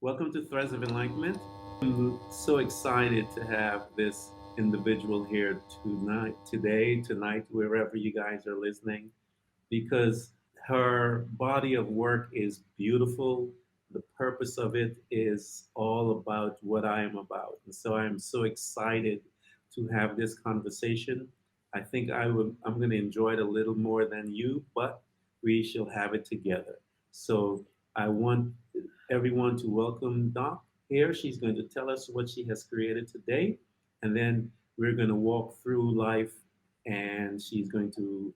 Welcome to Threads of Enlightenment. I'm so excited to have this individual here tonight, wherever you guys are listening, because her body of work is beautiful. The purpose of it is all about what I am about. And so I'm so excited to have this conversation. I'm going to enjoy it a little more than you, but we shall have it together. So I want everyone to welcome Doc here. She's going to tell us what she has created today, and then we're going to walk through life, and she's going to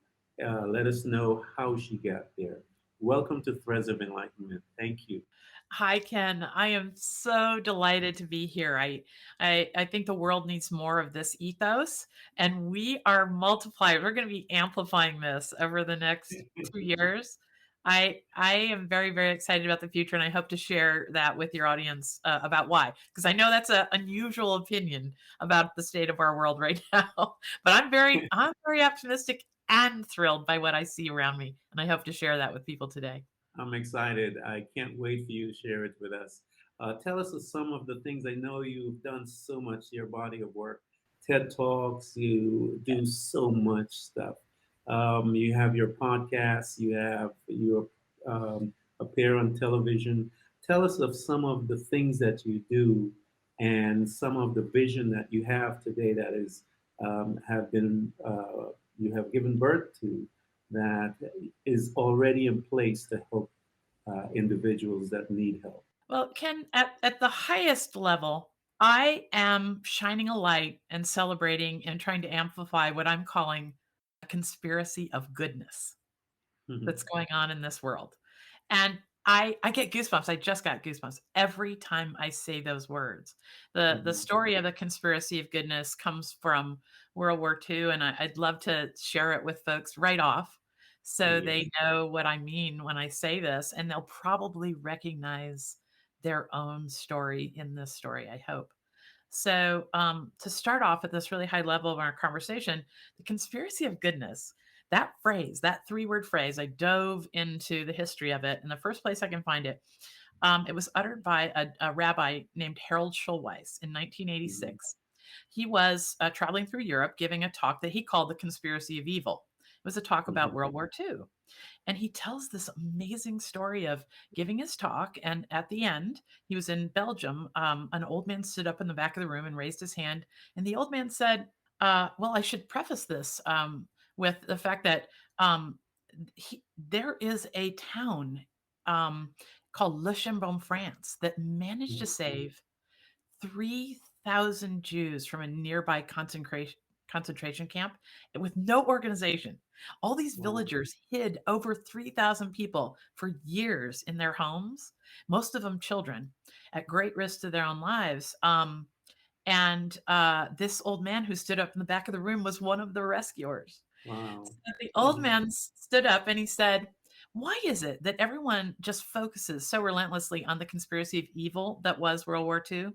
let us know how she got there. Welcome to Threads of Enlightenment. Thank you. Hi, Ken. I am so delighted to be here. I think the world needs more of this ethos, and we are multiplied. We're going to be amplifying this over the next 2 years. I am very very excited about the future, and I hope to share that with your audience about why, because I know that's an unusual opinion about the state of our world right now. But I'm very optimistic and thrilled by what I see around me, and I hope to share that with people today. I'm excited. I can't wait for you to share it with us. Tell us some of the things. I know you've done so much, your body of work, TED Talks, you do so much stuff. You have your podcasts, you appear on television. Tell us of some of the things that you do and some of the vision that you have today that is have been you have given birth to that is already in place to help individuals that need help. Well, Ken, at the highest level, I am shining a light and celebrating and trying to amplify what I'm calling a conspiracy of goodness Mhm. that's going on in this world. And I get goosebumps. I just got goosebumps every time I say those words. The Mhm. story of the conspiracy of goodness comes from World War II, and I'd love to share it with folks right off so Yes. they know what I mean when I say this, and they'll probably recognize their own story in this story, I hope. So, to start off at this really high level of our conversation, the conspiracy of goodness, that phrase, that three-word phrase, I dove into the history of it. And the first place I can find it, it was uttered by a rabbi named Harold Schulweis in Mhm. 1986. He was traveling through Europe giving a talk that he called The Conspiracy of Evil. It was a talk about Mhm. World War II. And he tells this amazing story of giving his talk. And at the end, he was in Belgium. An old man stood up in the back of the room and raised his hand. And the old man said, well, I should preface this with the fact that there is a town um, called Le Chambon, France, that managed to Mhm. save 3,000 Jews from a nearby concentration camp with no organization. All these Wow. villagers hid over 3,000 people for years in their homes, most of them children, at great risk to their own lives. And this old man who stood up in the back of the room was one of the rescuers. Wow. So the old man stood up and he said, why is it that everyone just focuses so relentlessly on the conspiracy of evil that was World War II?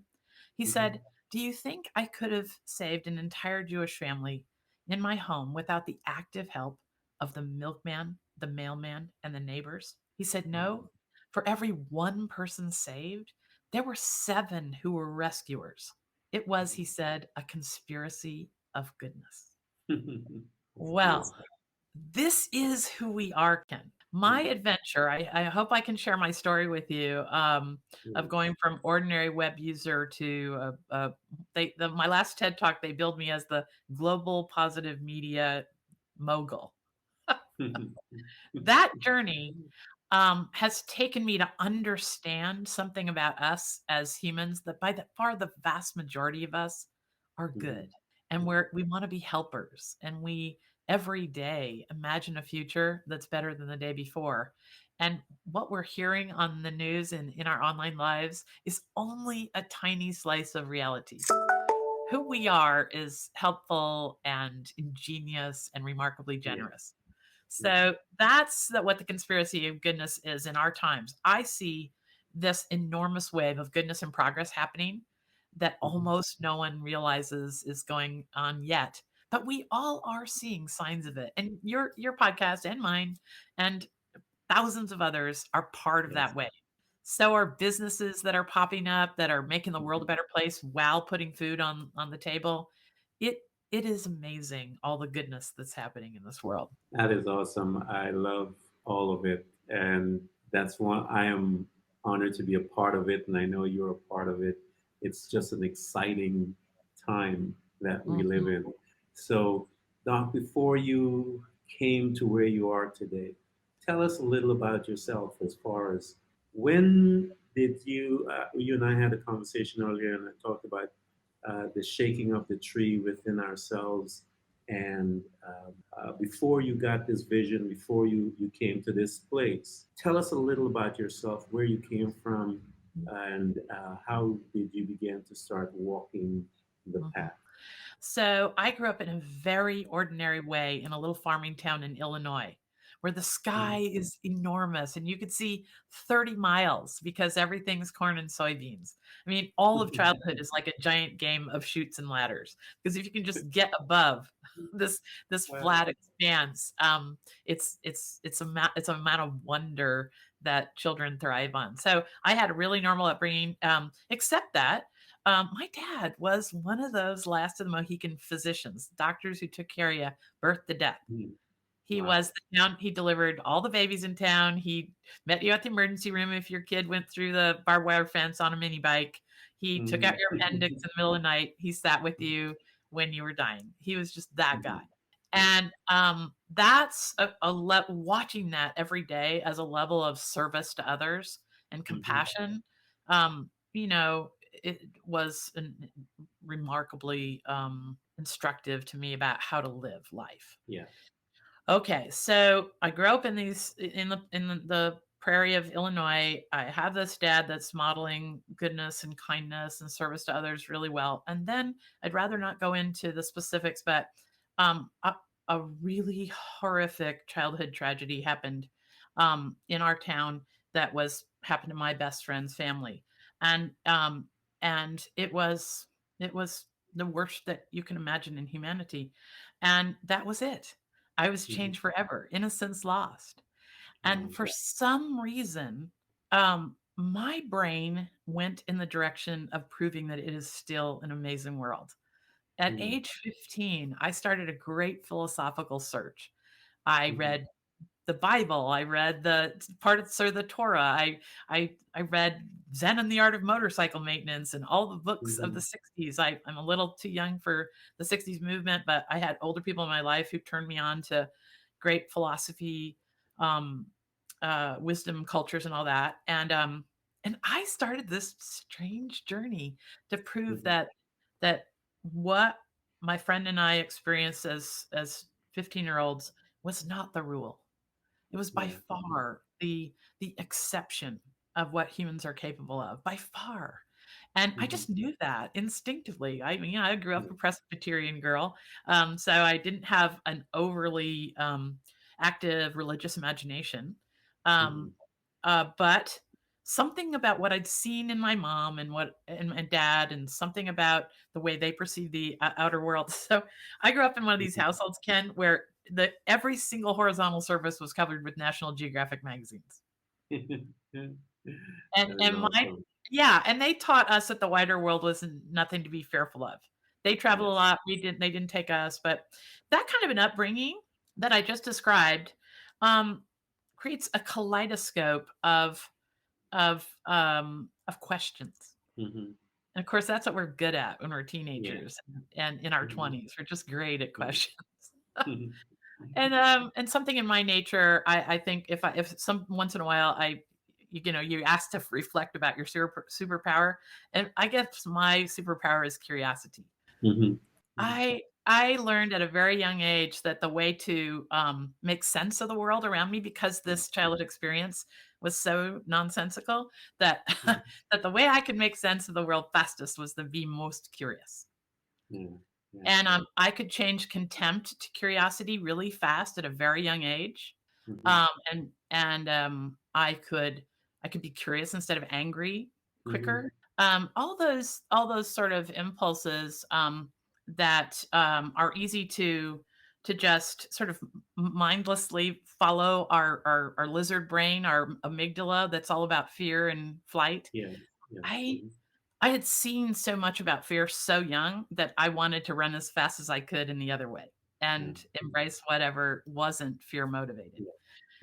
He Mhm. said, do you think I could have saved an entire Jewish family in my home without the active help of the milkman, the mailman, and the neighbors? He said, no. For every one person saved, there were seven who were rescuers. It was, he said, a conspiracy of goodness. That's good Well, stuff. this is who we are, Ken. My Mhm. adventure, I hope I can share my story with you, of Yes. going from ordinary web user to my last TED talk, they billed me as the global positive media mogul. That journey has taken me to understand something about us as humans that by the far the vast majority of us are Mhm. good. And we want to be helpers. And we every day imagine a future that's better than the day before. And what we're hearing on the news and in our online lives is only a tiny slice of reality. Who we are is helpful and ingenious and remarkably Yes. generous. Yes. So that's what the conspiracy of goodness is in our times. I see this enormous wave of goodness and progress happening that Mhm. almost no one realizes is going on yet. But we all are seeing signs of it. And your podcast and mine and thousands of others are part of Yes. that wave. So are businesses that are popping up that are making the world a better place while putting food on the table. It it is amazing all the goodness that's happening in this world. That is awesome. I love all of it. And that's one I am honored to be a part of it. And I know you're a part of it. It's just an exciting time that we live Mhm. in. So, Doc, before you came to where you are today, tell us a little about yourself as far as when did you and I had a conversation earlier and I talked about the shaking of the tree within ourselves and before you got this vision, before you came to this place. Tell us a little about yourself, where you came from, and how did you begin to start walking the Mhm. path? So I grew up in a very ordinary way in a little farming town in Illinois where the sky Mm. is enormous and you could see 30 miles because everything's corn and soybeans. I mean, all of childhood is like a giant game of shoots and ladders because if you can just get above this Wow. flat expanse, it's a amount of wonder that children thrive on. So I had a really normal upbringing, except that my dad was one of those last of the Mohican physicians, doctors who took care of you birth to death. Mm. He Wow. was the town he delivered all the babies in town. He met you at the emergency room if your kid went through the barbed wire fence on a mini bike. He took out Mhm. your appendix in the middle of the night. He sat with you when you were dying. He was just that guy. Mhm. Yeah. And, that's watching that every day as a level of service to others and Mhm. compassion, it was remarkably, instructive to me about how to live life. Yeah. Okay, so I grew up in the prairie of Illinois. I have this dad that's modeling goodness and kindness and service to others really well. And then I'd rather not go into the specifics, but um, a, a really horrific childhood tragedy happened in our town that was happened to my best friend's family, and it was the worst that you can imagine in humanity, and that was it. I was Mhm. changed forever, innocence lost. And Oh, for some reason, my brain went in the direction of proving that it is still an amazing world. At mm. age 15, I started a great philosophical search. I Mhm. read the Bible. I read the parts of the Torah. I read Zen and the Art of Motorcycle Maintenance and all the books of the Mhm. 60s. I'm a little too young for the 60s movement, but I had older people in my life who turned me on to great philosophy, um, wisdom, cultures, and all that. And I started this strange journey to prove Mhm. that what my friend and I experienced as 15-year-olds was not the rule. It was by Yeah. far the exception of what humans are capable of, by far. And I Mhm. just knew that instinctively. I mean, I grew up Yeah. a Presbyterian girl, so I didn't have an overly active religious imagination. Um, Mhm. but something about what I'd seen in my mom and my dad, and something about the way they perceive the outer world. So I grew up in one of these Mhm. households, Ken, where the every single horizontal surface was covered with National Geographic magazines. And That is and my awesome. yeah, and they taught us that the wider world was nothing to be fearful of. They traveled a Yes. lot, they didn't take us, but that kind of an upbringing that I just described, um, creates a kaleidoscope of questions. Mhm. And of course, that's what we're good at when we're Yeah. teenagers and in our Mhm. 20s. We're just great at Mhm. questions. Mhm. And something in my nature, I think if some once in a while you ask to reflect about your superpower, and I guess my superpower is curiosity. Mhm. I learned at a very young age that the way to make sense of the world around me, because Yeah. this childhood experience was so nonsensical, that Mhm. that the way I could make sense of the world fastest was to be most curious. Yeah. Yeah. And, I could change contempt to curiosity really fast at a very young age. Mhm. I could be curious instead of angry Mhm. quicker. All those sort of impulses, that, are easy to just sort of mindlessly follow our lizard brain, our amygdala that's all about fear and flight. Yes. Yes. I I had seen so much about fear so young that I wanted to run as fast as I could in the other way Yeah. and embrace whatever wasn't fear motivated. Yeah.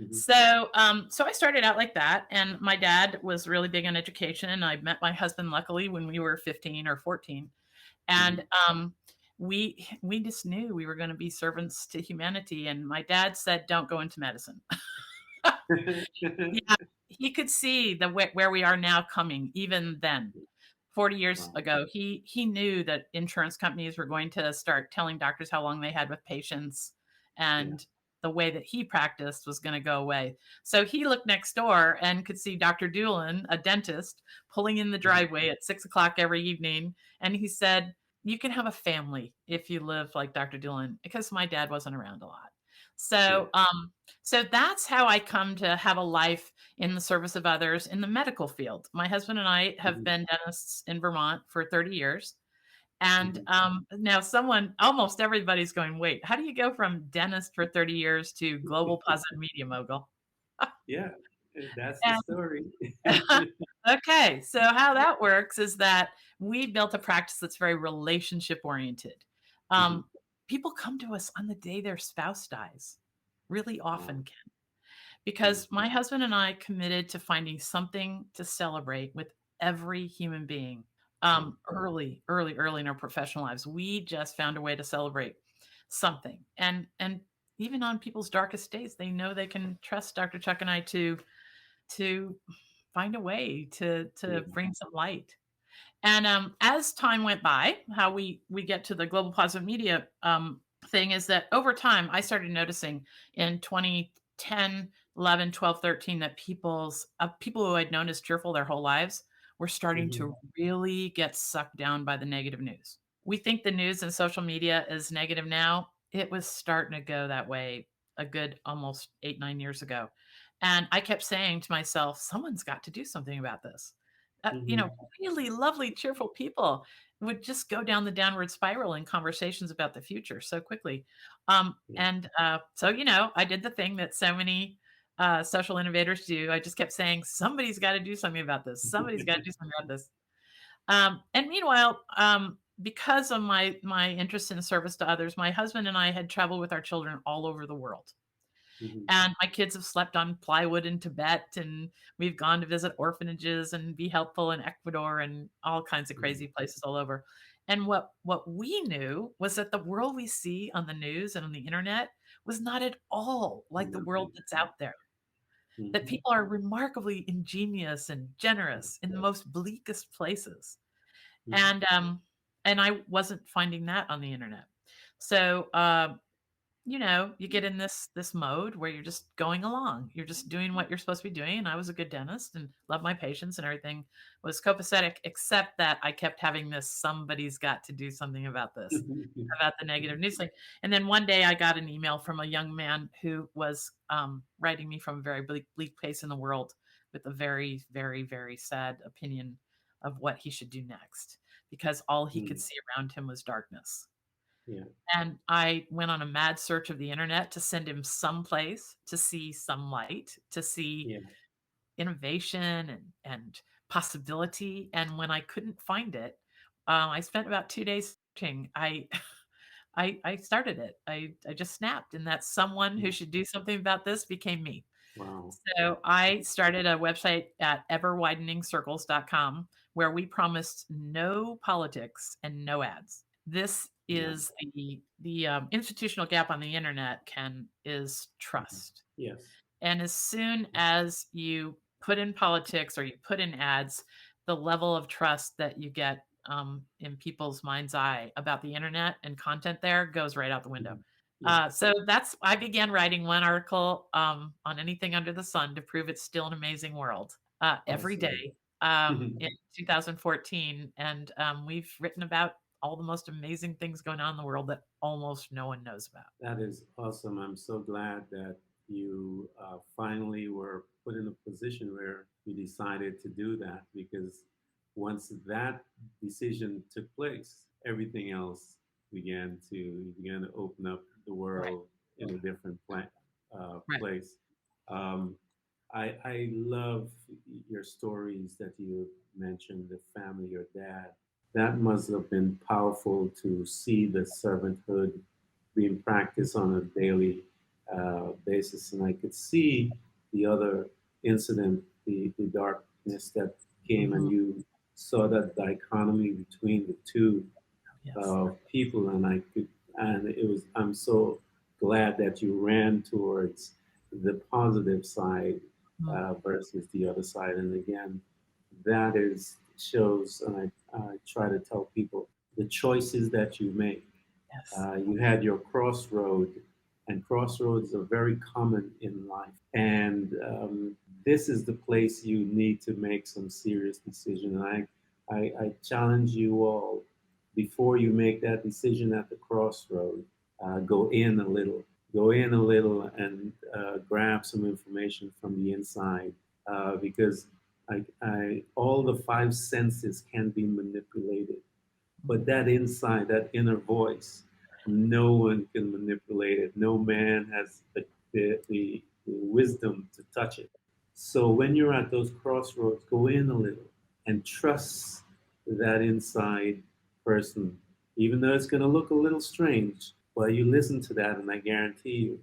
Hmm. So I started out like that, and my dad was really big on education. And I met my husband luckily when we were 15 or 14, and Hmm. we just knew we were going to be servants to humanity. And my dad said, "Don't go into medicine." Yeah, he could see the where we are now coming even then. 40 years Wow. ago, he knew that insurance companies were going to start telling doctors how long they had with patients, Yeah. and the way that he practiced was going to go away. So he looked next door and could see Dr. Doolin, a dentist, pulling in the Hmm. driveway at 6 o'clock every evening. And he said, "You can have a family if you live like Dr. Doolin," because my dad wasn't around a lot. Yeah. So that's how I come to have a life in the service of others in the medical field. My husband and I have Hmm. been dentists in Vermont for 30 years. And Hmm. now almost everybody's going, wait, how do you go from dentist for 30 years to global positive media mogul? Yeah. That's the And story. okay, so how that works is that we built a practice that's very relationship oriented. Hmm. Um, People come to us on the day their spouse dies, really Wow. often, Yeah. because my husband and I committed to finding something to celebrate with every human being. Yeah. Early in our professional lives, we just found a way to celebrate something, and even on people's darkest days, they know they can trust Dr. Chuck and I to find a way to Yeah. bring some light. And as time went by, how we get to the global positive media thing is that over time, I started noticing in 2010, 11, 12, 13 that people who I'd known as cheerful their whole lives were starting Hmm. to really get sucked down by the negative news. We think the news and social media is negative now. It was starting to go that way a good almost 8, 9 years ago. And I kept saying to myself, someone's got to do something about this. You know, Hmm. really lovely, cheerful people would just go down the downward spiral in conversations about the future so quickly. Yeah. So I did the thing that so many social innovators do. I just kept saying, somebody's got to do something about this. Somebody's got to do something about this. And meanwhile, because of my interest in service to others, my husband and I had traveled with our children all over the world. Hmm. And my kids have slept on plywood in Tibet, and we've gone to visit orphanages and be helpful in Ecuador and all kinds of Hmm. crazy places all over. And what we knew was that the world we see on the news and on the internet was not at all like the world that's out there. That Hmm. people are remarkably ingenious and generous in the most bleakest places. Hmm. And I wasn't finding that on the internet. So you get in this mode where you're just going along. You're just doing what you're supposed to be doing. And I was a good dentist and loved my patients and everything was copacetic, except that I kept having this somebody's got to do something about this, about the negative news thing. And then one day I got an email from a young man who was writing me from a very bleak place in the world with a very, very, very sad opinion of what he should do next because all he could Hmm. see around him was darkness. Yeah. And I went on a mad search of the internet to send him someplace to see some light, to see Yeah. innovation and possibility. And when I couldn't find it, I spent about 2 days searching. I started it. I just snapped, and that someone who Yeah. should do something about this became me. Wow. So I started a website at everwideningsircles.com where we promised no politics and no ads. This Yeah. is the institutional gap on the internet is Mhm. trust. Yes. And as soon as you put in politics or you put in ads, the level of trust that you get in people's mind's eye about the internet and content there goes right out the window. Mhm. Yeah. So I began writing one article on anything under the sun to prove it's still an amazing world every Awesome. day in 2014. And we've written about all the most amazing things going on in the world that almost no one knows about. That is awesome. I'm so glad that you finally were put in a position where you decided to do that because once that decision took place, everything else began to open up the Right. world in a different Right. place. Um, I love your stories that you mentioned, the family, your dad. That must have been powerful to see the servanthood being practiced on a daily basis. And I could see the other incident, the darkness that came, and Mhm. you saw that dichotomy between the two Yes. people, and I could, and it was. I'm so glad that you ran towards the positive side Mm. versus the other side. And again, that is shows, and I try to tell people the choices that you make. Yes. You had your crossroad, and crossroads are very common in life. And this is the place you need to make some serious decision. And I challenge you all before you make that decision at the crossroad, go in a little, go in a little, and grab some information from the inside, because all the five senses can be manipulated, but that inside, that inner voice, no one can manipulate it. No man has the wisdom to touch it. So when you're at those crossroads, go in a little and trust that inside person, even though it's going to look a little strange. Well, you listen to that, and I guarantee you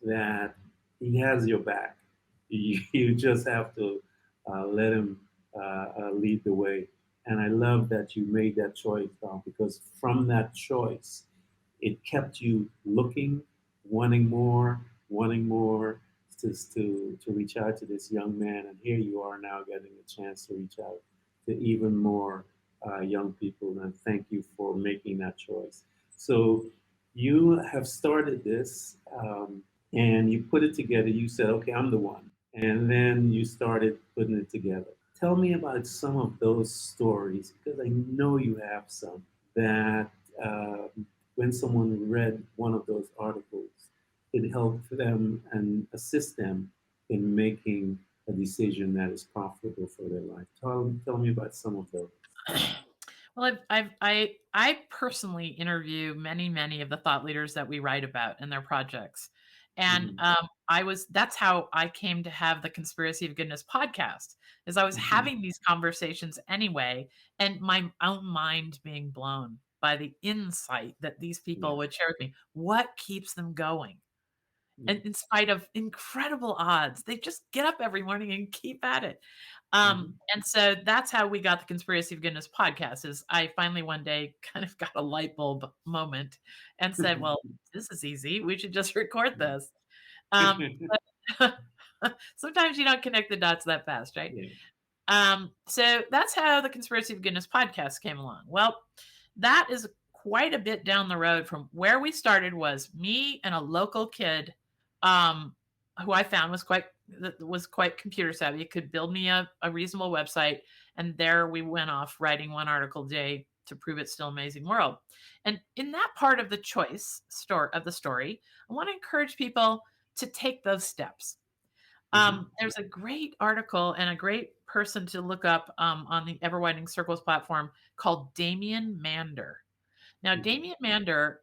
that he has your back. You just have to let him lead the way. And I love that you made that choice, because from that choice, it kept you looking, wanting more, to reach out to this young man. And here you are now getting a chance to reach out to even more young people. And thank you for making that choice. So you have started this, and you put it together. You said, okay, I'm the one. And then you started putting it together. Tell me about some of those stories, because I know you have some that when someone read one of those articles, it helped them and assist them in making a decision that is profitable for their life. Tell me about some of those. Well, I personally interview many of the thought leaders that we write about and their projects, and Mm-hmm. I was that's how I came to have the Conspiracy of Goodness podcast. Is I was Mm-hmm. having these conversations anyway, and my own mind being blown by the insight that these people Yes. would share with me. What keeps them going? Yeah. And in spite of incredible odds, they just get up every morning and keep at it. Mm-hmm. And so that's how we got the Conspiracy of Goodness podcast. Is I finally one day kind of got a light bulb moment and said, "Well, this is easy. We should just record this." But sometimes you don't connect the dots that fast, right? Yeah. So that's how the Conspiracy of Goodness podcast came along. Well, that is quite a bit down the road from where we started. Was me and a local kid, um, who I found was quite computer savvy, could build me a reasonable website, and there we went off writing one article a day to prove it's still amazing world. And in that part of the choice story of the story, I want to encourage people to take those steps. Mm-hmm. There's a great article and a great person to look up on the Ever Widening Circles platform called Damien Mander. Now, Mm-hmm. Damien Mander,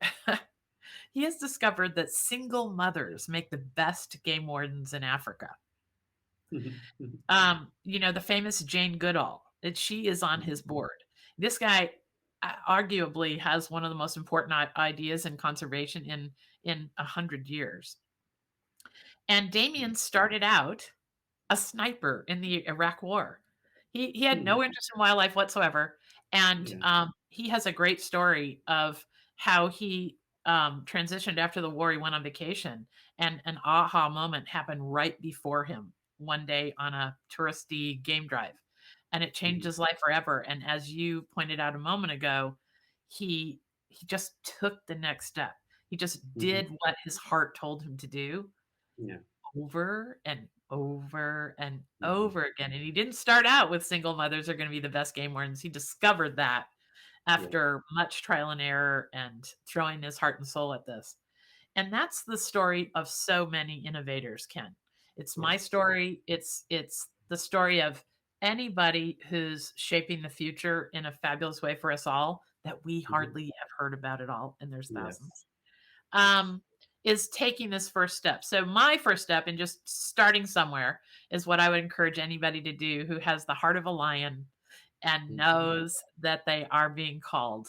he has discovered that single mothers make the best game wardens in Africa. Mm-hmm. The famous Jane Goodall, she is on his board. This guy arguably has one of the most important ideas in conservation in 100 years. And Damien started out a sniper in the Iraq War. He had Mm-hmm. no interest in wildlife whatsoever, and Yeah. he has a great story of how he transitioned after the war. He went on vacation, and an aha moment happened right before him one day on a touristy game drive, and it changed Mm-hmm. his life forever. And as you pointed out a moment ago, he just took the next step. He just Mm-hmm. did what his heart told him to do Yeah. over and over and Mm-hmm. over again. And he didn't start out with single mothers are going to be the best game wardens. He discovered that Yeah. after much trial and error and throwing his heart and soul at this. And that's the story of so many innovators, Ken. It's my Yes. story. It's the story of anybody who's shaping the future in a fabulous way for us all that we Mm-hmm. hardly have heard about at all. And there's Yes. thousands. Yes. is taking this first step. So my first step in just starting somewhere is what I would encourage anybody to do who has the heart of a lion and Mhm. knows that they are being called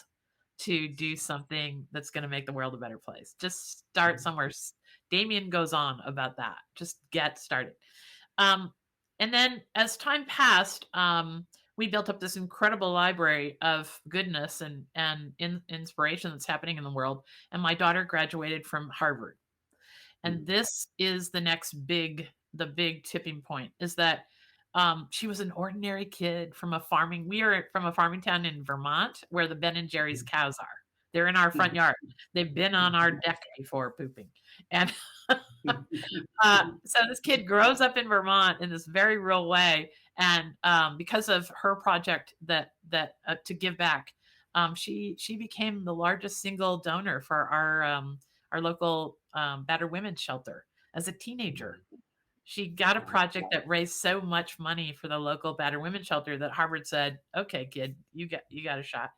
to do something that's going to make the world a better place. Just start Mhm. somewhere. Damien goes on about that. Just get started. Um, and then as time passed, we built up this incredible library of goodness and inspiration that's happening in the world. And my daughter graduated from Harvard. And Mhm. this is the big tipping point is that she was an ordinary kid from a farming. We are from a farming town in Vermont where the Ben and Jerry's cows are. They're in our front Mhm. yard. They've been on our deck before pooping, and so this kid grows up in Vermont in this very real way, and because of her project that to give back, she became the largest single donor for our local battered women's shelter as a teenager. She got a Wow. project that raised so much money for the local battered women's shelter that Harvard said, "Okay, kid, you got a shot."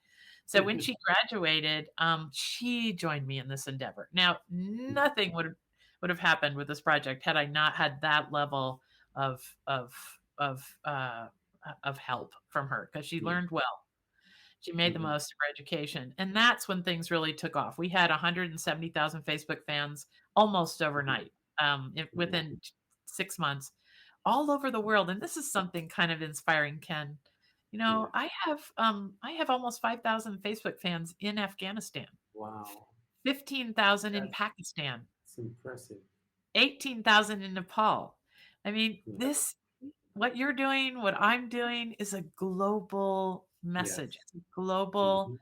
So when she graduated, she joined me in this endeavor. Now, nothing would have happened with this project had I not had that level of of of help from her because she Yeah. learned well. She made the Mhm. most of her education, and that's when things really took off. We had 170,000 Facebook fans almost Mhm. overnight, Wow. within 6 months, all over the world, and this is something kind of inspiring, Ken. Yeah. I have almost 5,000 Facebook fans in Afghanistan, Wow. 15,000 in That's Pakistan, impressive. 18,000 in Nepal. I mean, Yeah. this what you're doing, what I'm doing is a global message. Yes. Global Mhm.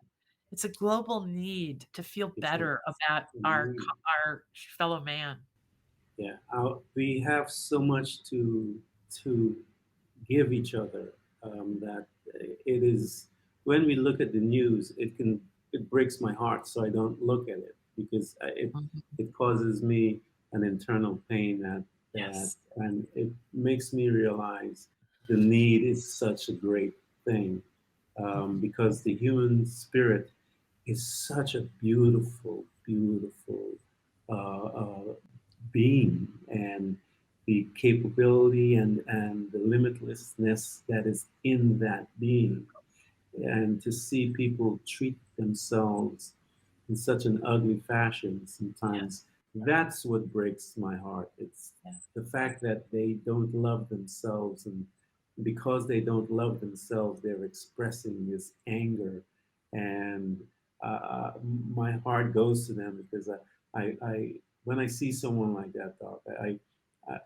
It's a global need to feel It's a, better about a need. our fellow man. Yeah. We have so much to give each other, that it is, when we look at the news, it breaks my heart, so I don't look at it because Mhm. it causes me an internal pain that Yes. and it makes me realize the need is such a great thing, Mhm. because the human spirit is such a beautiful, beautiful being, and the capability and the limitlessness that is in that being. And to see people treat themselves in such an ugly fashion Yeah, sometimes, that's what breaks my heart. It's yeah, the fact that they don't love themselves, and because they don't love themselves, they're expressing this anger, and my heart goes to them because I when I see someone like that, Doc,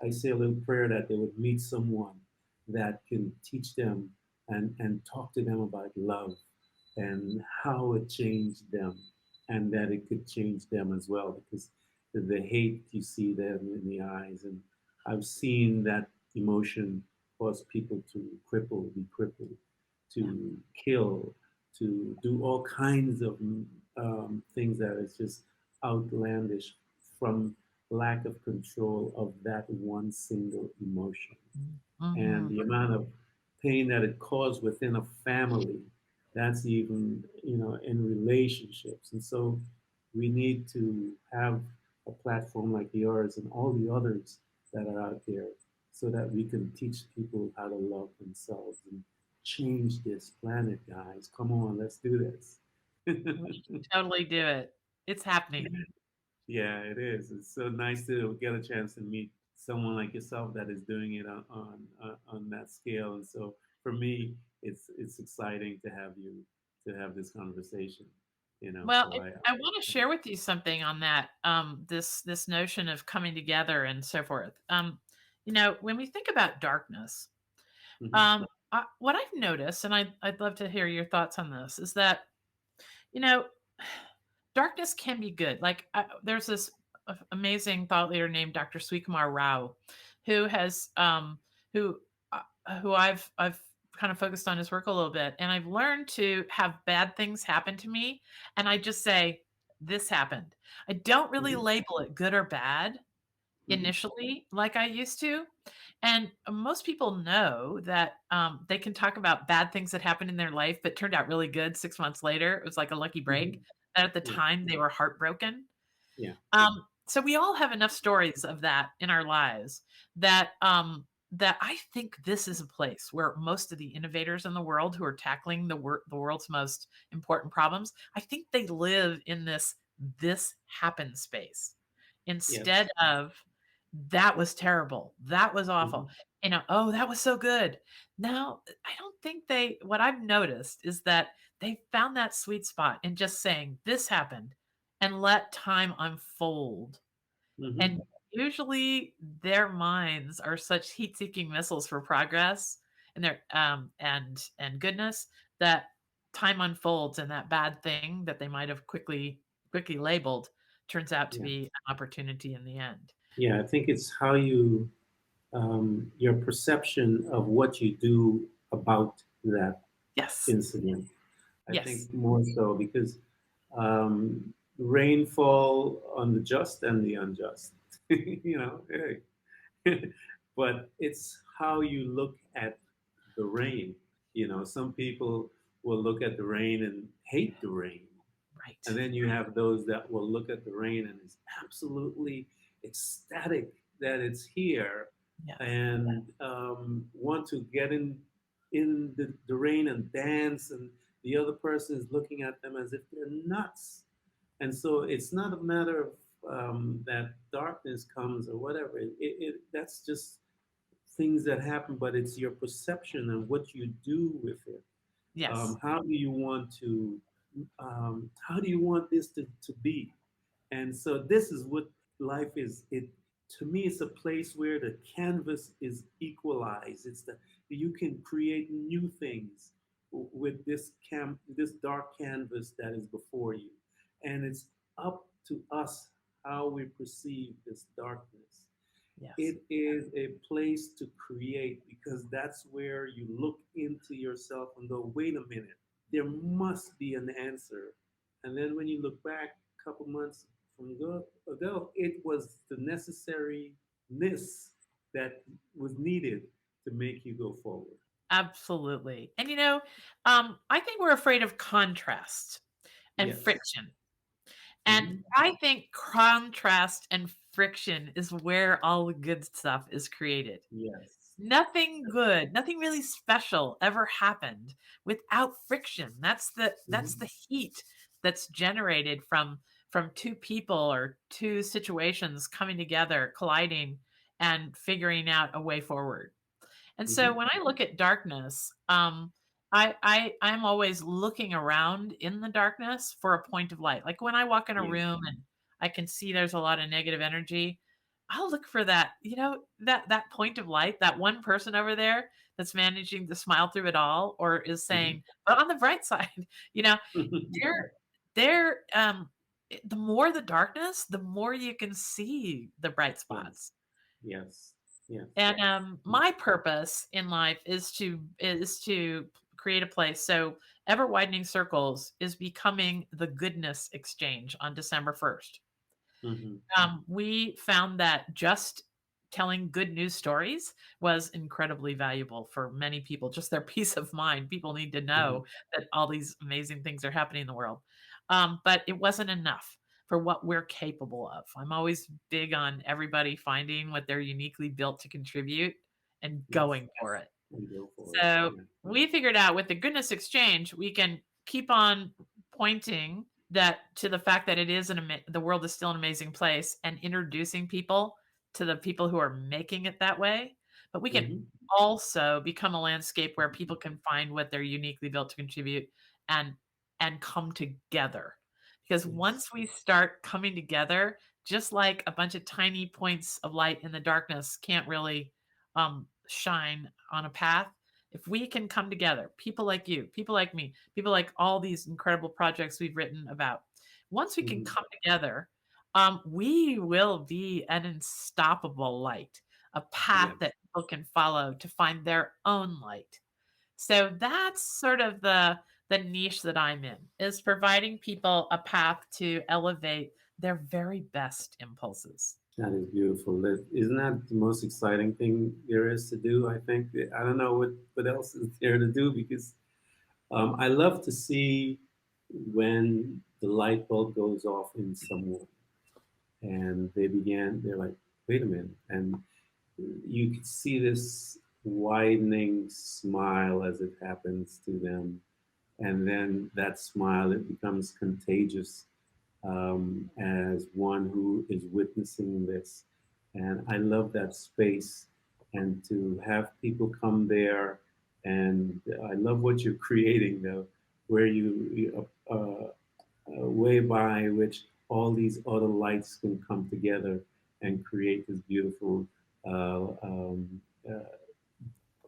I say a little prayer that they would meet someone that can teach them and talk to them about love and how it changed them, and that it could change them as well, because the hate you see them in the eyes, and I've seen that emotion cause people to be crippled, yeah, to kill, to do all kinds of things that is just outlandish from lack of control of that one single emotion, and mhm. the amount of pain that it caused within a family, that's even, in relationships. And so we need to have a platform like yours and all the others that are out there, so that we can teach people how to love themselves and change this planet, guys. Come on, let's do this. We can totally do it. It's happening. Yeah, it is. It's so nice to get a chance to meet someone like yourself that is doing it on that scale. And so for me, it's exciting to have you to have this conversation. Well, So I wanna share with you something on that, this notion of coming together and so forth. When we think about darkness, mhm, what I've noticed, and I'd love to hear your thoughts on this, is that, you know, darkness can be good. Like, there's this amazing thought leader named Dr. Sweetkumar Rao, who has who who I've kind of focused on his work a little bit, and I've learned to have bad things happen to me, and I just say this happened. I don't really mhm, label it good or bad mhm, initially like I used to. And most people know that they can talk about bad things that happened in their life, but turned out really good 6 months later. It was like a lucky break. mhm. And at the Yeah, time, they were heartbroken. yeah. So we all have enough stories of that in our lives that that I think this is a place where most of the innovators in the world who are tackling the world's most important problems, I think they live in this happen space instead Yes. of that was terrible. That was awful. Hmm. Oh, that was so good. Now, I don't think what I've noticed is that they found that sweet spot in just saying this happened and let time unfold. And Hmm. usually their minds are such heat-seeking missiles for progress and their and goodness that time unfolds and that bad thing that they might have quickly labeled turns out to Yeah. be an opportunity in the end. Yeah. I think it's how you, your perception of what you do about that Yes. incident. I Yes. think more so because rainfall on the just and the unjust, hey. But it's how you look at the rain. Some people will look at the rain and hate the rain. And Right. then you have those that will look at the rain and is absolutely ecstatic that it's here Yes. and want to get in the rain and dance. And the other person is looking at them as if they're nuts. And so it's not a matter of that darkness comes or whatever. That's just things that happen, but it's your perception and what you do with it. Yes. How do you want this to be? And so this is what life is. It To me, it's a place where the canvas is equalized. It's the You can create new things with this dark canvas that is before you, and it's up to us how we perceive this darkness. Yes. It is a place to create because that's where you look into yourself and go, wait a minute, there must be an answer. And then when you look back a couple months ago, it was the necessariness that was needed to make you go forward. Absolutely. And I think we're afraid of contrast and Yes. friction. And Hmm. I think contrast and friction is where all the good stuff is created. Yes. Nothing good, nothing really special ever happened without friction. That's the Hmm. heat that's generated from two people or two situations coming together, colliding and figuring out a way forward. And so Hmm. when I look at darkness, I'm always looking around in the darkness for a point of light. Like when I walk in a Yes. room and I can see there's a lot of negative energy, I'll look for that, that point of light, that one person over there that's managing to smile through it all, or is Hmm. saying, but on the bright side, you know, they're the more the darkness, the more you can see the bright Yes. spots. Yes. Yes. And my purpose in life is to create a place. So Ever Widening Circles is becoming the goodness exchange on December 1st. Hmm. We found that just telling good news stories was incredibly valuable for many people. Just their peace of mind. People need to Hmm. know that all these amazing things are happening in the world. But it wasn't enough for what we're capable of. I'm always big on everybody finding what they're uniquely built to contribute and Yes. going for it. And go for it. So Yeah. we figured out with the goodness exchange, we can keep on pointing that to the fact that the world is still an amazing place and introducing people to the people who are making it that way. But we can Hmm. also become a landscape where people can find what they're uniquely built to contribute and come together. Because Yes. once we start coming together, just like a bunch of tiny points of light in the darkness can't really shine on a path, if we can come together, people like you, people like me, people like all these incredible projects we've written about, once we can Hmm. come together, we will be an unstoppable light, a path Yes. that people can follow to find their own light. So that's sort of the niche that I'm in, is providing people a path to elevate their very best impulses. That is beautiful. Isn't that the most exciting thing there is to do? I think I don't know what else is there to do because I love to see when the light bulb goes off in someone. and they're like, wait a minute. And you could see this widening smile as it happens to them. And then that smile, it becomes contagious as one who is witnessing this. And I love that space and to have people come there. And I love what you're creating, though, where a way by which all these other lights can come together and create this uh, um, uh,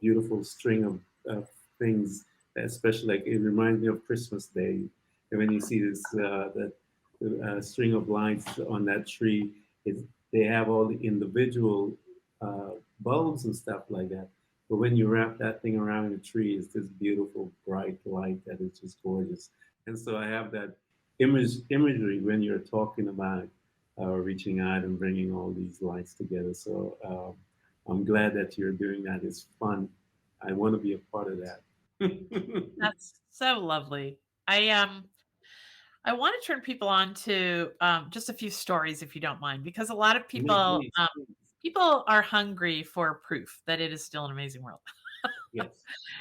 beautiful string of things. Especially like it reminds me of Christmas Day, and when you see this the string of lights on that tree, is they have all the individual uh, bulbs and stuff like that. But when you wrap that thing around the tree, it's this beautiful bright light that is just gorgeous. And so I have that imagery when you're talking about reaching out and bringing all these lights together. So I'm glad that you're doing that. It's fun. I want to be a part of that. That's so lovely. I want to turn people on to just a few stories, if you don't mind, because a lot of No, people please, please. people are hungry for proof that it is still an amazing world. Yes,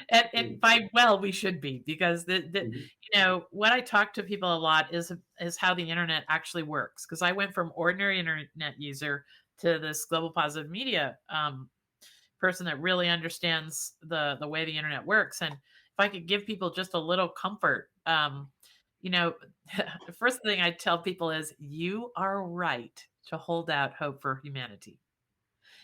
And please. by well, we should be, because the Hmm. what I talk to people a lot is how the internet actually works. Because I went from ordinary internet user to this global positive media person that really understands the way the internet works. And if I could give people just a little comfort, you know, the first thing I tell people is you are right to hold out hope for humanity.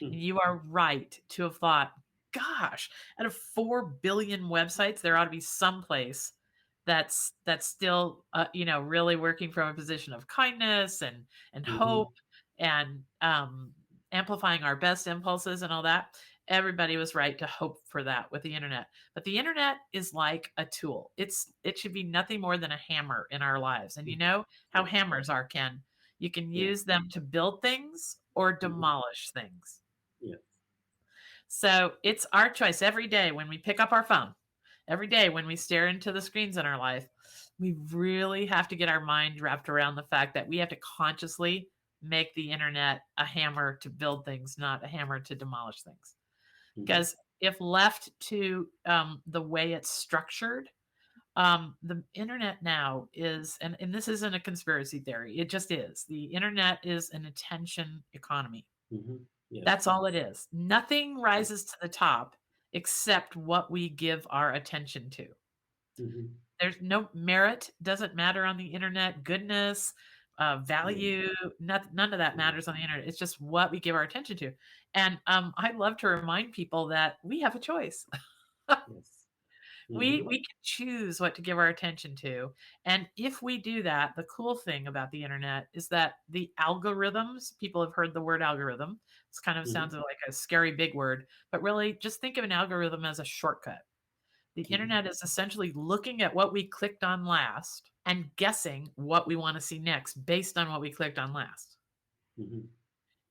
And you are right to have thought, gosh, out of 4 billion websites, there ought to be some place that's still, really working from a position of kindness and Hmm. hope and amplifying our best impulses and all that. Everybody was right to hope for that with the internet. But the internet is like a tool. It should be nothing more than a hammer in our lives. And you know how Yes, hammers are, Ken. You can yeah. use them to build things or Hmm. demolish things. Yes. So it's our choice every day when we pick up our phone, every day when we stare into the screens in our life. We really have to get our mind wrapped around the fact that we have to consciously make the internet a hammer to build things, not a hammer to demolish things. Hmm. Because if left to the way it's structured, the internet now is, and this isn't a conspiracy theory, it just is. The internet is an attention economy. Hmm. Yes. That's all it is. Nothing rises to the top except what we give our attention to. Hmm. There's no merit, doesn't matter on the internet, goodness, Yeah. value, none of that Yeah. matters on the internet. It's just what we give our attention to. And I love to remind people that we have a choice. Yes. we Hmm. we can choose what to give our attention to. And if we do that, the cool thing about the internet is that the algorithms, people have heard the word algorithm. It's kind of Hmm. sounds like a scary big word, but really just think of an algorithm as a shortcut. The Hmm. internet is essentially looking at what we clicked on last and guessing what we want to see next based on what we clicked on last. Hmm.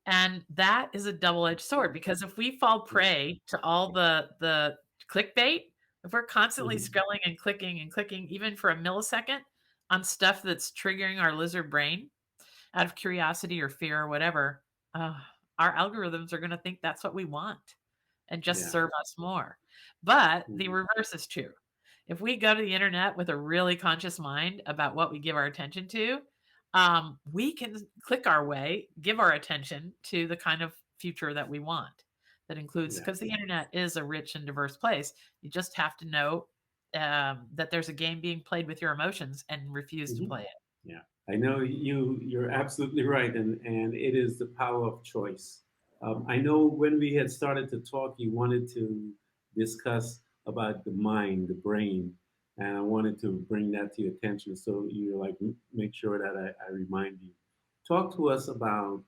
And that is a double-edged sword, because if we fall Yeah. prey to all the clickbait, if we're constantly Hmm. scrolling and clicking even for a millisecond on stuff that's triggering our lizard brain out of curiosity or fear or whatever, uh, our algorithms are going to think that's what we want and just Yeah. serve us more. But the Hmm. reverse is true. If we go to the internet with a really conscious mind about what we give our attention to, we can click our way, give our attention to the kind of future that we want. That includes, because the Yes. internet is a rich and diverse place. You just have to know that there's a game being played with your emotions and refuse to Hmm. play it. Yeah, I know you're absolutely right, and it is the power of choice. I know when we had started to talk, you wanted to discuss about the mind, the brain, and I wanted to bring that to your attention. So you like make sure that I remind you. Talk to us about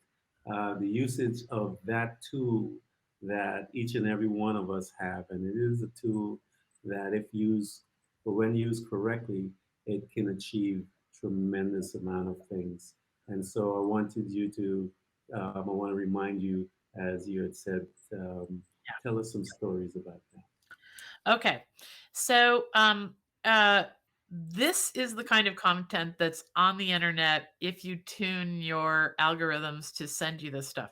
the usage of that tool that each and every one of us have, and it is a tool that, if used, but when used correctly, it can achieve tremendous amount of things. And so I wanted you to, I want to remind you, as you had said, tell us some stories about that. Okay. So, This is the kind of content that's on the internet if you tune your algorithms to send you this stuff.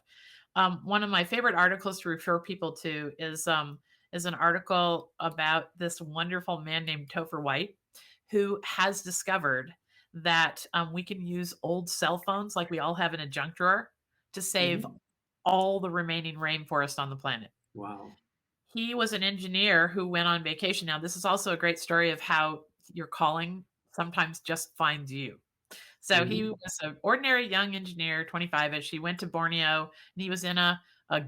One of my favorite articles to refer people to is an article about this wonderful man named Topher White, who has discovered that we can use old cell phones like we all have in a junk drawer to save Hmm. all the remaining rainforest on the planet. Wow. He was an engineer who went on vacation. Now, this is also a great story of how your calling sometimes just finds you. So he Hmm. was an ordinary young engineer, 25ish. He went to Borneo and he was in a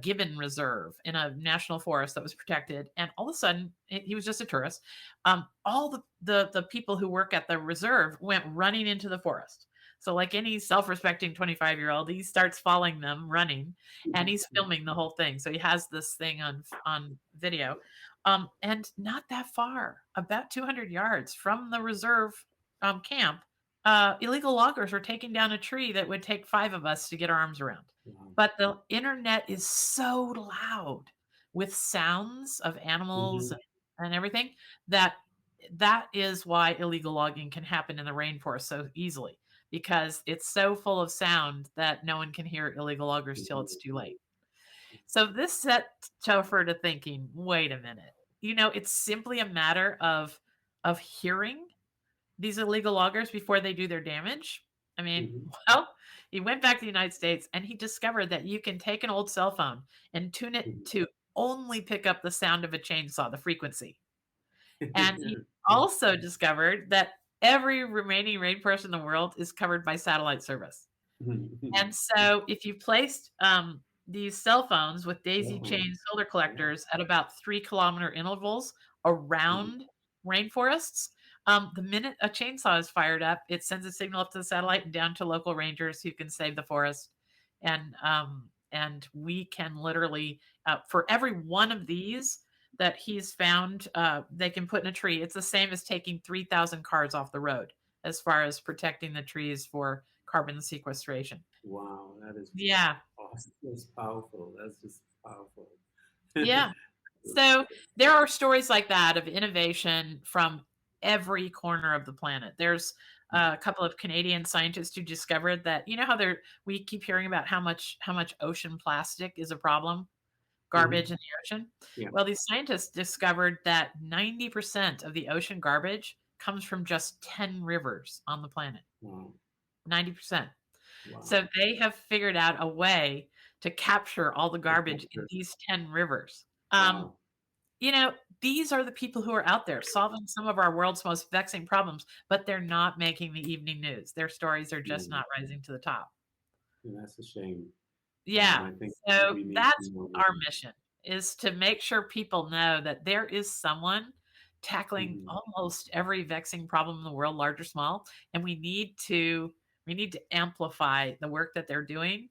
gibbon reserve in a national forest that was protected. And all of a sudden, he was just a tourist. All the people who work at the reserve went running into the forest. So, like any self-respecting 25-year-old, he starts following them, running, and he's filming the whole thing. So he has this thing on video, and not that far, about 200 yards from the reserve camp, illegal loggers are taking down a tree that would take 5 of us to get our arms around. Wow. But the internet is so loud with sounds of animals Hmm. and everything that that is why illegal logging can happen in the rainforest so easily, because it's so full of sound that no one can hear illegal loggers till it's too late. So this set Topher to thinking, wait a minute. It's simply a matter of hearing these illegal loggers before they do their damage? I mean, Hmm. well, he went back to the United States and he discovered that you can take an old cell phone and tune it Hmm. to only pick up the sound of a chainsaw, the frequency. And he Yeah. also discovered that every remaining rainforest in the world is covered by satellite service. And so if you placed these cell phones with daisy Wow. chain solar Wow. collectors at about 3-kilometer intervals Mhm. around rainforests, the minute a chainsaw is fired up, it sends a signal up to the satellite and down to local rangers who can save the forest. And we can literally, for every one of these that he's found, they can put in a tree. It's the same as taking 3,000 cars off the road as far as protecting the trees for carbon sequestration. Wow, that is Yeah, awesome. That's powerful. That's just powerful. yeah. So there are stories like that of innovation from every corner of the planet. There's a couple of Canadian scientists who discovered that how we keep hearing about how much ocean plastic is a problem, Hmm. garbage in the ocean. Yeah. Well, these scientists discovered that 90% of the ocean garbage comes from just 10 rivers on the planet. Wow. 90%. Wow. So they have figured out a way to capture all the The garbage in capture. these 10 rivers. Um, Wow. you know, these are the people who are out there solving some of our world's most vexing problems, but they're not making the evening news. Their stories are just Mm. not rising to the top. And that's a shame. Yeah. I think So we need that's more. our mission, is to make sure people know that there is someone tackling Mhm. almost every vexing problem in the world, large or small, and we need to amplify the work that they're doing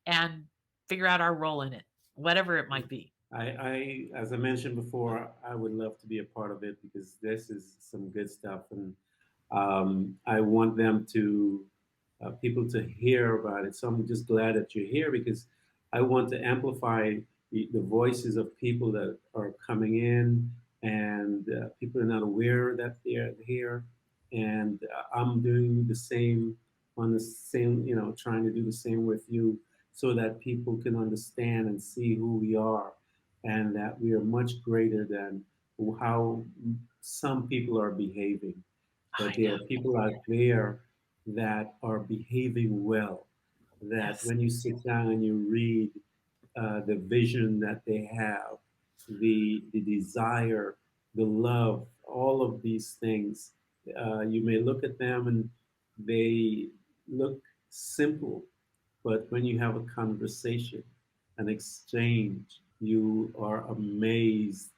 and figure out our role in it, whatever it might be. As I mentioned before, I would love to be a part of it because this is some good stuff, and I want them to people to hear about it. So I'm just glad that you're here because I want to amplify the voices of people that are coming in, and people are not aware that they're here, and I'm doing the same on the same, trying to do the same with you, so that people can understand and see who we are, and that we are much greater than how some people are behaving, that I there know. are people out there that are behaving well, that Yes. when you sit down and you read the vision that they have, the desire, the love, all of these things, you may look at them and they look simple, but when you have a conversation, an exchange, you are amazed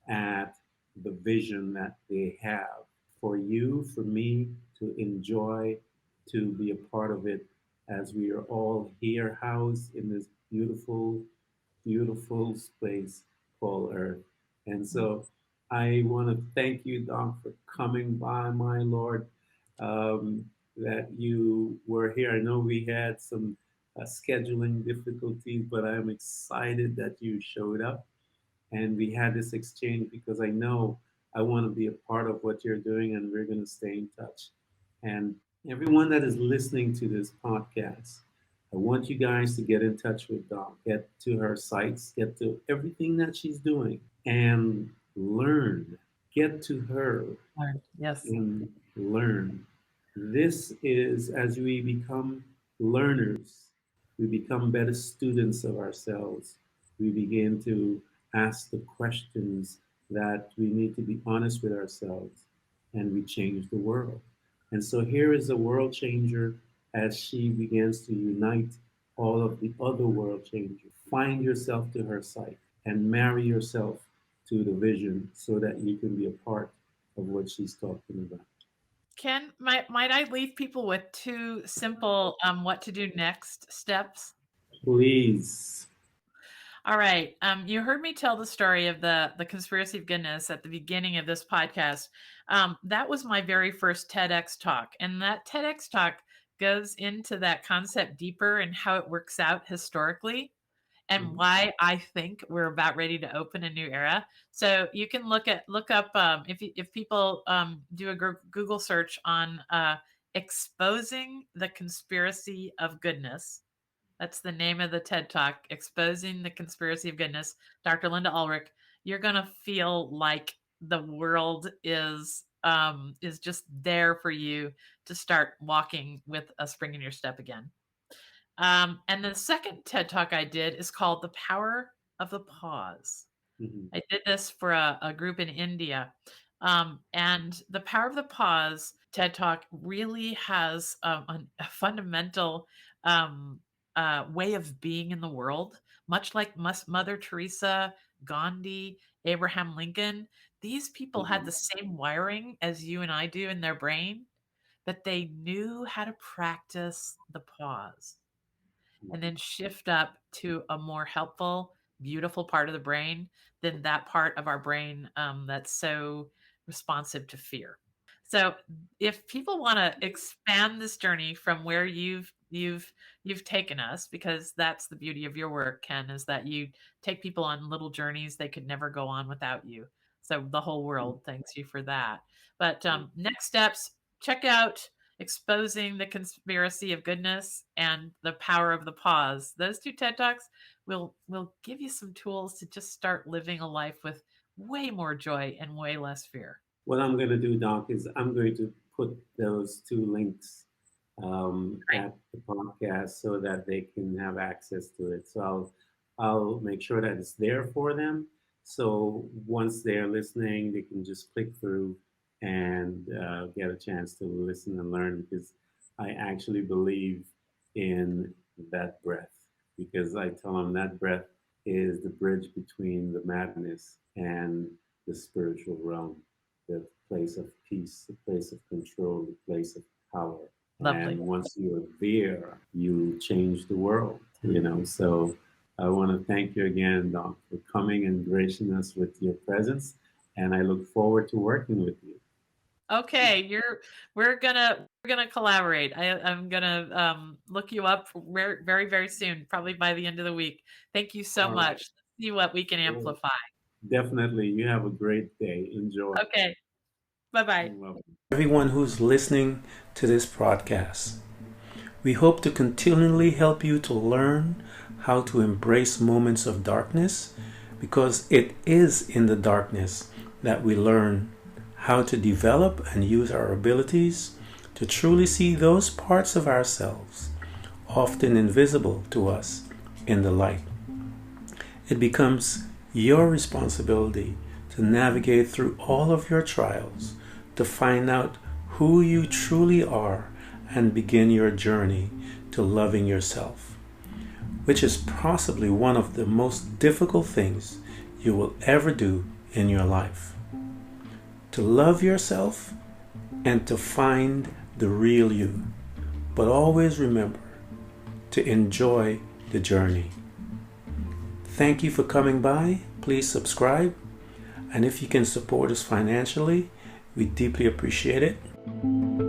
at the vision that they have for you, for me to enjoy, to be a part of it as we are all here housed in this beautiful, beautiful space called Earth. And Mm. so I want to thank you, Doc, for coming by, my Lord, um, that you were here. I know we had some scheduling difficulties, but I'm excited that you showed up and we had this exchange because I know I want to be a part of what you're doing, and we're going to stay in touch. And everyone that is listening to this podcast, I want you guys to get in touch with Doc, get to her sites, get to everything that she's doing, and learn. Get to her Learn. Yes. and learn. This is as we become learners, we become better students of ourselves. We begin to ask the questions that we need to be honest with ourselves, and we change the world. And so here is a world changer as she begins to unite all of the other world changers. Find yourself to her site and marry yourself to the vision so that you can be a part of what she's talking about. Ken, might I leave people with two simple what to do next steps? Please. All right. You heard me tell the story of the conspiracy of goodness at the beginning of this podcast. That was my very first TEDx talk, and that TEDx talk goes into that concept deeper and how it works out historically, and Mhm. why I think we're about ready to open a new era. So you can look up if people do a Google search on exposing the conspiracy of goodness. That's the name of the TED Talk, Exposing the Conspiracy of Goodness, Dr. Lynda Ulrich. You're going to feel like the world is just there for you to start walking with a spring in your step again. And the second TED Talk I did is called The Power of the Pause. Mhm. I did this for a group in India. And the Power of the Pause TED Talk really has a fundamental um, way of being in the world, much like Mother Teresa, Gandhi, Abraham Lincoln. These people had Mhm. the same wiring as you and I do in their brain, but they knew how to practice the pause and then shift up to a more helpful, beautiful part of the brain than that part of our brain that's so responsive to fear. So, if people want to expand this journey from where you've taken us, because that's the beauty of your work, Ken, is that you take people on little journeys they could never go on without you. So the whole Mhm. world thanks you for that. But next steps, check out Exposing the Conspiracy of Goodness and The Power of the Pause. Those two TED Talks will give you some tools to just start living a life with way more joy and way less fear. What I'm going to do, Doc, is I'm going to put those two links Great. at the podcast so that they can have access to it. So I'll make sure that it's there for them. So once they're listening, they can just click through and get a chance to listen and learn, because I actually believe in that breath, because I tell them that breath is the bridge between the madness and the spiritual realm, the place of peace, the place of control, the place of power. And Lovely. once you're there, you change the world, you know. So I want to thank you again, Doc, for coming and gracing us with your presence. And I look forward to working with you. Okay, we're gonna collaborate. I'm gonna look you up very, very, very soon, probably by the end of the week. Thank you so All much. right. Let's see what we can Well, amplify. definitely. You have a great day. Enjoy. Okay, bye bye. You're welcome. Everyone who's listening to this podcast. We hope to continually help you to learn how to embrace moments of darkness, because it is in the darkness that we learn how to develop and use our abilities to truly see those parts of ourselves, often invisible to us, in the light. It becomes your responsibility to navigate through all of your trials, to find out who you truly are, and begin your journey to loving yourself, which is possibly one of the most difficult things you will ever do in your life. To love yourself and to find the real you, but always remember to enjoy the journey. Thank you for coming by. Please subscribe, and if you can support us financially, we deeply appreciate it.